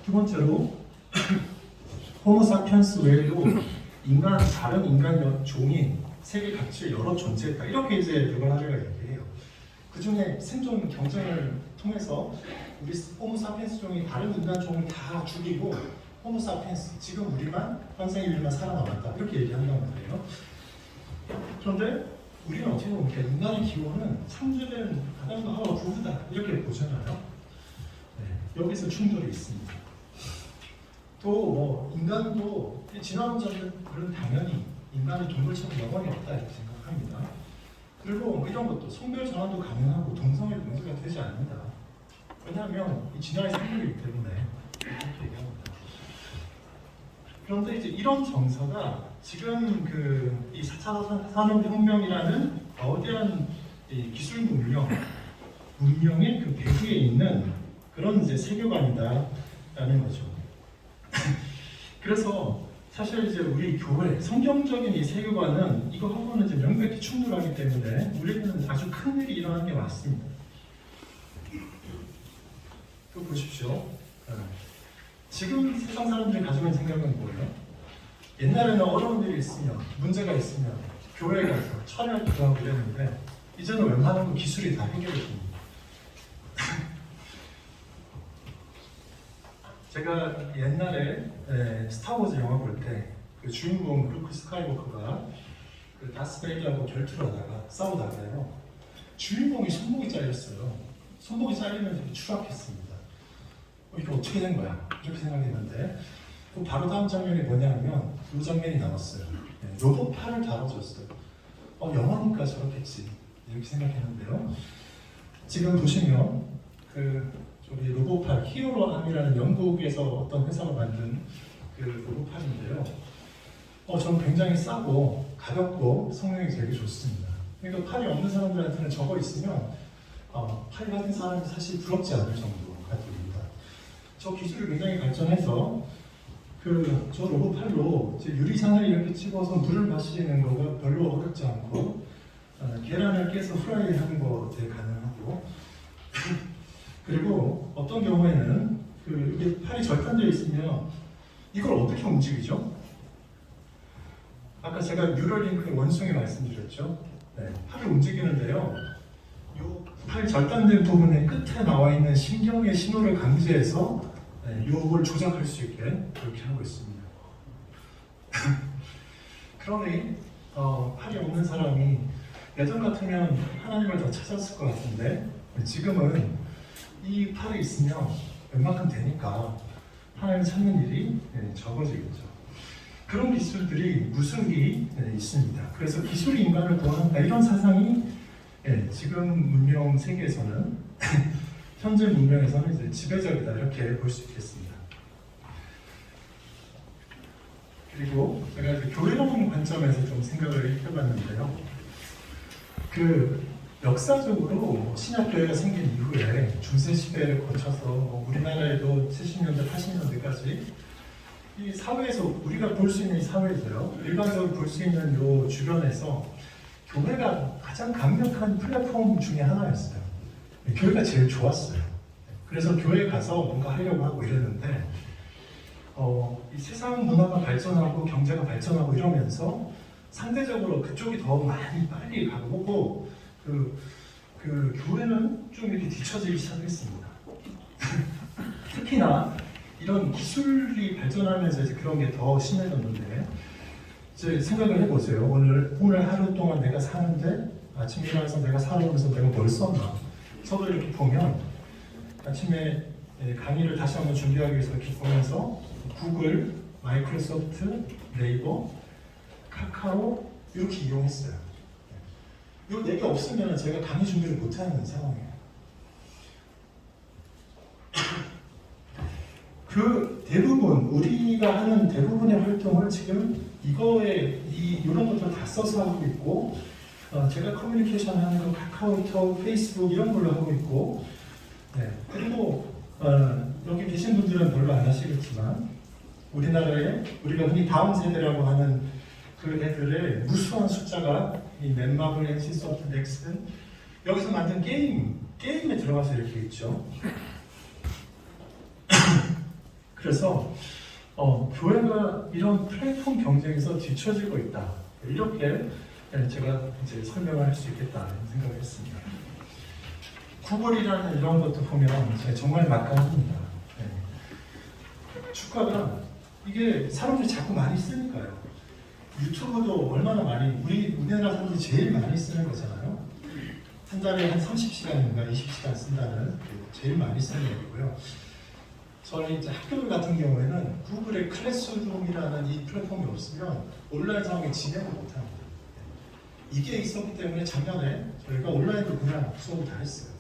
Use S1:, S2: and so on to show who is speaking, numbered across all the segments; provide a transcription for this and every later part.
S1: 두 번째로 호모사피엔스 외에도 다른 인간 종이 세계 각지에 여러 존재했다. 이렇게 이제 르바나르가 얘기해요. 그 중에 생존 경쟁을 통해서 우리 호모사피엔스 종이 다른 인간 종을 다 죽이고 호모사피엔스, 지금 우리만, 현생 인류만 살아남았다. 이렇게 얘기한단 말이에요. 그런데 우리는 어떻게 보면 인간의 기원은 창조된 아담과 하와 부부다. 이렇게 보잖아요. 네, 여기서 충돌이 있습니다. 또 뭐 인간도 진화론자들은 당연히 인간의 동물처럼 영혼이 없다 이렇게 생각합니다. 그리고 이런 것도 성별 전환도 가능하고 동성애 문제가 되지 않는다. 왜냐하면 이 진화의 생물이기 때문에 이렇게 얘기합니다. 그런데 이제 이런 정서가 지금 이 4차 산업혁명이라는 거대한 이 기술 문명의 그 배후에 있는 그런 이제 세계관이다라는 거죠. 그래서 사실 이제 우리 교회 성경적인 이 세계관은 이거하고는 이제 명백히 충돌하기 때문에 우리는 아주 큰 일이 일어나는 게 맞습니다. 또 보십시오. 지금 세상 사람들이 가지고 있는 생각은 뭐예요? 옛날에는 어려운 일이 있으면, 문제가 있으면 교회에 가서 철회할 기도하고 이랬는데 이제는 웬만한 거 기술이 다 해결해 줍니다. 제가 옛날에 스타워즈 영화 볼 때 그 주인공 루크 스카이워커가 그 다스베이더하고 결투를 하다가 싸우다가요, 주인공이 손목이 잘렸어요. 손목이 잘리면서 추락했습니다. 이게 어떻게 된 거야? 이렇게 생각했는데 바로 다음 장면이 뭐냐면 이 장면이 나왔어요. 로봇 팔을 다뤄줬어요. 영화니까 저렇겠지 이렇게 생각했는데요. 지금 보시면 저기 로봇팔 히어로함이라는 영국에서 어떤 회사가 만든 그 로봇팔인데요. 저는 굉장히 싸고 가볍고 성능이 되게 좋습니다. 그러니까 팔이 없는 사람들한테는 저거 있으면 팔 가진 사람이 사실 부럽지 않을 정도 같습니다. 저 기술이 굉장히 발전해서 저 로봇팔로 유리창을 이렇게 찍어서 물을 마시는 거가 별로 어렵지 않고 계란을 깨서 후라이하는 거 되게 가능하고 그리고 어떤 경우에는 이게 팔이 절단되어 있으면 이걸 어떻게 움직이죠? 아까 제가 뉴럴링크의 원숭이 말씀드렸죠? 네, 팔을 움직이는데요. 이 팔 절단된 부분의 끝에 나와 있는 신경의 신호를 감지해서 이걸 조작할 수 있게 그렇게 하고 있습니다. 그러니 팔이 없는 사람이 예전 같으면 하나님을 더 찾았을 것 같은데 지금은 이 팔이 있으면 웬만큼 되니까 하나님을 찾는 일이 적어지겠죠. 그런 기술들이 무수히 있습니다. 그래서 기술이 인간을 구원한다 이런 사상이 지금 문명 세계에서는 현재 문명에서는 이제 지배적이다 이렇게 볼 수 있겠습니다. 그리고 제가 이제 교회론 관점에서 좀 생각을 해봤는데요. 역사적으로 신약교회가 생긴 이후에 중세 시대를 거쳐서 우리나라에도 70년대, 80년대까지 이 사회에서 우리가 볼 수 있는 이 사회에서요, 일반적으로 볼 수 있는 요 주변에서 교회가 가장 강력한 플랫폼 중에 하나였어요. 교회가 제일 좋았어요. 그래서 교회에 가서 뭔가 하려고 하고 이랬는데 이 세상 문화가 발전하고 경제가 발전하고 이러면서 상대적으로 그쪽이 더 많이 빨리 가고 교회는 좀 이렇게 뒤처지기 시작했습니다. 특히나 이런 기술이 발전하면서 이제 그런 게 더 심해졌는데 이제 생각을 해보세요. 오늘 하루 동안 내가 사는데 아침에 일어나서 내가 살아오면서 내가 뭘 썼나? 서로 이렇게 보면 아침에 강의를 다시 한번 준비하기 위해서 이렇게 보면서 구글, 마이크로소프트, 네이버, 카카오 이렇게 이용했어요. 이 4개 없으면 제가 강의 준비를 못하는 상황이에요. 우리가 하는 대부분의 활동을 지금 이런 것들 다 써서 하고 있고, 제가 커뮤니케이션 하는 거 카카오톡, 페이스북 이런 걸로 하고 있고, 그리고 여기 계신 분들은 별로 안 하시겠지만, 우리나라에 우리가 흔히 다음 세대라고 하는 그 애들의 무수한 숫자가 이 넷마블, NC소프트, 넥슨 여기서 만든 게임에 들어가서 이렇게 있죠. 그래서 교회가 이런 플랫폼 경쟁에서 뒤처지고 있다. 이렇게 제가 이제 설명을 할 수 있겠다는 생각을 했습니다. 구글이라는 이런 것도 보면 정말 막강합니다. 주가가 이게 사람들이 자꾸 많이 쓰니까요. 유튜브도 얼마나 많이 우리나라 사람들이 제일 많이 쓰는 거잖아요. 한 달에 한 30시간인가 20시간 쓴다는 제일 많이 쓰는 얘기고요. 저희 이제 학교들 같은 경우에는 구글의 클래스룸이라는 이 플랫폼이 없으면 온라인 상황에 진행을 못합니다. 이게 있었기 때문에 작년에 저희가 온라인으로 그냥 수업을 다 했어요.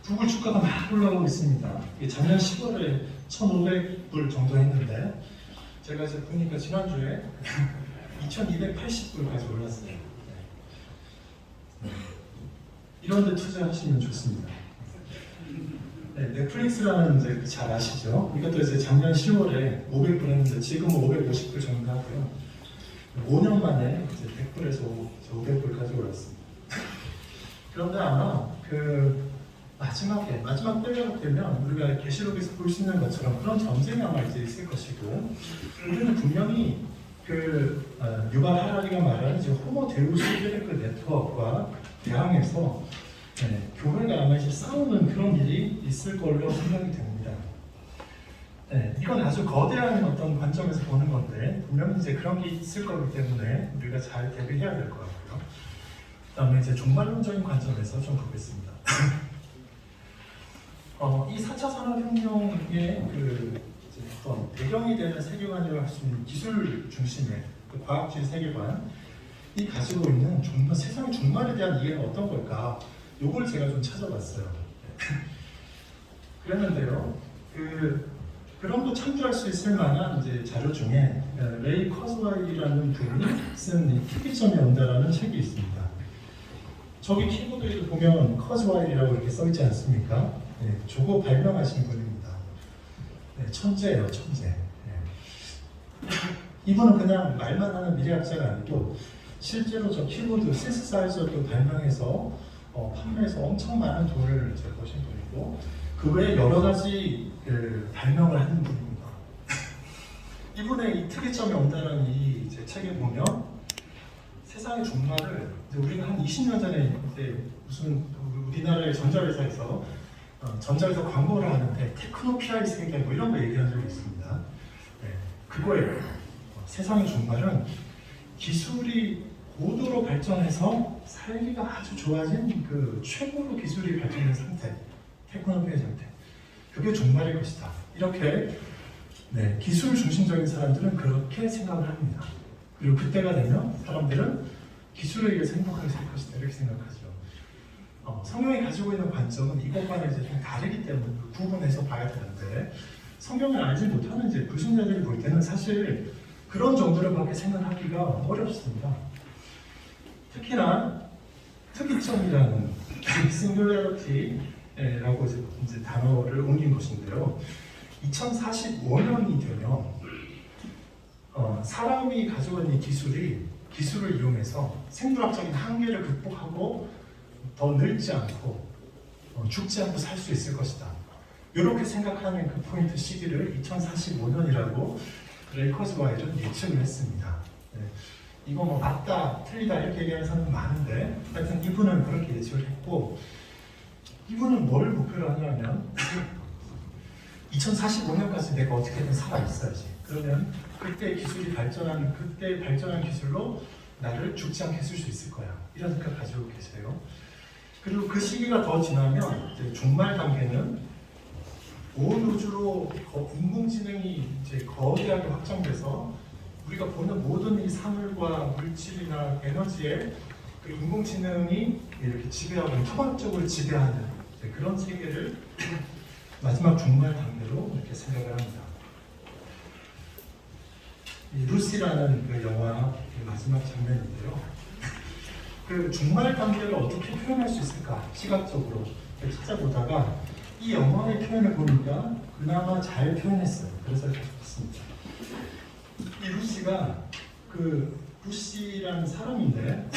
S1: 구글 주가가 막 올라가고 있습니다. 작년 10월에 1,500불 정도 했는데 제가 이제 보니까 지난주에 2,280불까지 올랐어요. 이런 데 투자하시면 좋습니다. 넷플릭스라는 이제 잘 아시죠? 이것도 이제 작년 10월에 500불 했는데 지금은 550불 정도 하고요. 5년 만에 이제 100불에서 500불까지 올랐습니다. 그런데 아마 마지막 때가 되면 우리가 계시록에서 볼 수 있는 것처럼 그런 전쟁이 아마 이제 있을 것이고, 우리는 분명히 유발 하라리가 말하는 이제 호모 데우스 히브리크 네트워크와 대항해서 교회가 아마 이제 싸우는 그런 일이 있을 걸로 생각이 됩니다. 이건 아주 거대한 어떤 관점에서 보는 건데 분명히 이제 그런 게 있을 거기 때문에 우리가 잘 대비해야 될 것 같고요. 그다음에 이제 종말론적인 관점에서 좀 보겠습니다. 이 4차 산업혁명의 어떤 배경이 되는 세계관이라고 할 수 있는 기술 중심의 과학주의 세계관이 가지고 있는 세상의 종말에 대한 이해는 어떤 걸까? 요걸 제가 좀 찾아봤어요. 그랬는데요. 그런 거 참조할 수 있을 만한 이제 자료 중에 레이 커즈와일이라는 분이 쓴 특이점이 온다라는 책이 있습니다. 저기 키보드에도 보면 커즈와일이라고 이렇게 써있지 않습니까? 저거 발명하신 분입니다. 천재예요, 천재. 이분은 그냥 말만 하는 미래학자가 아니고 실제로 저 키보드 신스사이저도 발명해서 판매해서 엄청 많은 돈을 버신 분이고, 그 외에 여러 가지 발명을 하는 분입니다. 이분의 이 특이점이 온다는 이 제 책에 보면 세상의 종말을 우리가 한 20년 전에 이제 무슨 우리나라의 전자회사 광고를 하는데 테크노피아의 세계 뭐 이런 거 얘기한 적이 있습니다. 그거예요. 세상의 종말은 기술이 고도로 발전해서 살기가 아주 좋아진 최고로 기술이 발전된 상태, 테크노피아의 상태. 그게 종말일 것이다. 이렇게 기술 중심적인 사람들은 그렇게 생각을 합니다. 그리고 그때가 되면 사람들은 기술에 의해서 행복하게 살 것이다. 이렇게 생각하죠. 성경이 가지고 있는 관점은 이것과는 이제 좀 다르기 때문에 구분해서 봐야 되는데, 성경을 알지 못하는 이제 불신자들이 볼 때는 사실 그런 정도로밖에 생각하기가 어렵습니다. 특히나 특이점이라는 싱귤러리티라고 이제 단어를 옮긴 것인데요. 2045년이 되면 사람이 가지고 있는 기술을 이용해서 생물학적인 한계를 극복하고 더 늙지 않고 죽지 않고 살 수 있을 것이다. 이렇게 생각하는 그 포인트 시기를 2045년이라고 레이 커즈와일은 예측을 했습니다. 이거 뭐 맞다, 틀리다 이렇게 얘기하는 사람은 많은데 하여튼 이분은 그렇게 예측을 했고, 이분은 뭘 목표로 하냐면 2045년까지 내가 어떻게든 살아있어야지. 그러면 그때 발전한 기술로 나를 죽지 않게 해줄 수 있을 거야. 이런 생각 가지고 계세요. 그리고 그 시기가 더 지나면 이제 종말 단계는 온 우주로 인공지능이 이제 거대하게 확장돼서 우리가 보는 모든 이 사물과 물질이나 에너지에 그 인공지능이 이렇게 지배하고 초반적으로 지배하는 그런 세계를 마지막 종말 단계로 이렇게 생각을 합니다. 이 루시라는 그 영화 마지막 장면인데요. 그 종말 단계를 어떻게 표현할 수 있을까 시각적으로 찾아보다가 이 영화의 표현을 보니까 그나마 잘 표현했어요. 그래서 봤습니다. 이 루시가 루시라는 사람인데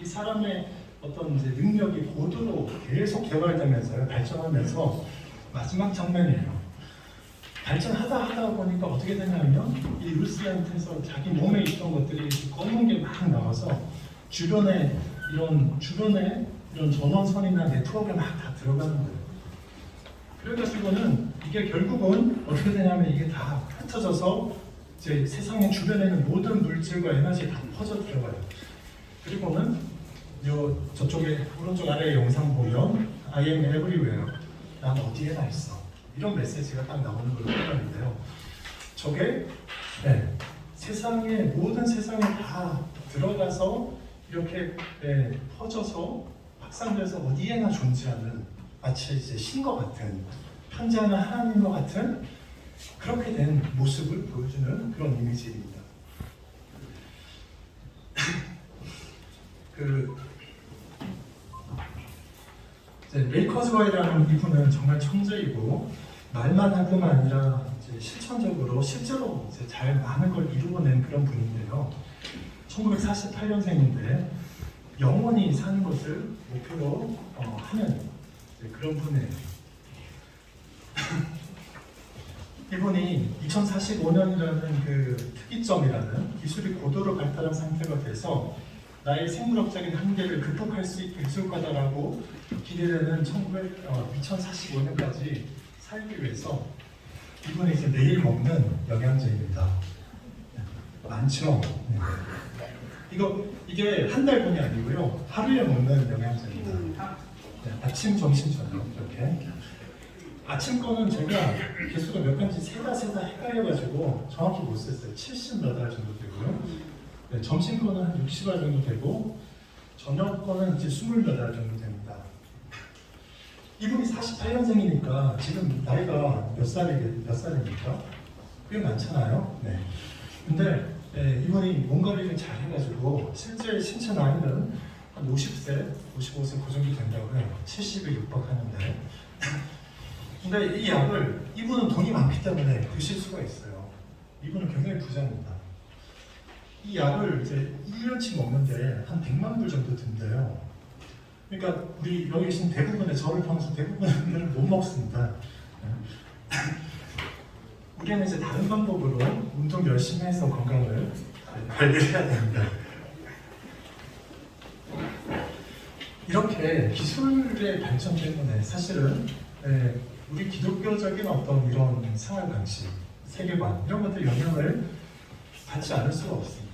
S1: 이 사람의 어떤 이제 능력이 고도로 계속 개발되면서 발전하면서 마지막 장면이에요. 발전하다 보니까 어떻게 되냐면 이 루스한테서 자기 몸에 있던 것들이 검은 게 막 나와서 주변에 이런 전원선이나 네트워크가 막 다 들어가는 거예요. 그래가지고는 이게 결국은 어떻게 되냐면 이게 다 흩어져서 이제 세상의 주변에는 모든 물질과 에너지 다 퍼져 들어가요. 그리고는 저쪽에 오른쪽 아래 영상 보면 I am everywhere. 난 어디에나 있어. 이런 메시지가 딱 나오는 걸로 보이는데요. 저게 모든 세상에 다 들어가서 이렇게 퍼져서 확산돼서 어디에나 존재하는 마치 이제 신과 같은 편지하는 하나님과 같은 그렇게 된 모습을 보여주는 그런 이미지입니다. 레이 커즈웨이라는 이분은 정말 천재이고 말만 할 뿐만 아니라 이제 실제로 이제 잘 많은 걸 이루어낸 그런 분인데요. 1948년생인데 영원히 사는 것을 목표로 하는 그런 분이에요. 이분이 2045년이라는 그 특이점이라는 기술이 고도로 발달한 상태가 돼서 나의 생물학적인 한계를 극복할 수 있을 거다라고 기대되는 2045년까지 살기 위해서 이분이 이제 매일 먹는 영양제입니다. 많죠? 이게 한 달분이 아니고요. 하루에 먹는 영양제입니다. 아침, 점심, 저녁 이렇게. 아침 거는 제가 개수가 몇 가지 세다 헷갈려가지고 정확히 못 셌어요. 70 몇 알 정도 되고요. 점심 거는 한 60알 정도 되고 저녁 거는 이제 20 몇 알 정도 됩니다. 이분이 48년생이니까 지금 나이가 몇 살입니까? 꽤 많잖아요. 네. 근데 이분이 몸가림을 잘 해가지고 실제 신체 나이는 한 50세, 55세 그 정도 된다고 해요. 70에 육박하는데. 근데 이 약을 이분은 돈이 많기 때문에 드실 수가 있어요. 이분은 굉장히 부자입니다. 이 약을 이제 1년치 먹는데 한 100만 불 정도 든대요. 그러니까 우리 여기 계신 대부분의 저를 포함해서 대부분은 못 먹습니다. 우리는 이제 다른 방법으로 운동 열심히 해서 건강을 관리를 해야 됩니다. 이렇게 기술의 발전 때문에 사실은 우리 기독교적인 어떤 이런 생활 방식, 세계관 이런 것들 영향을 받지 않을 수가 없습니다.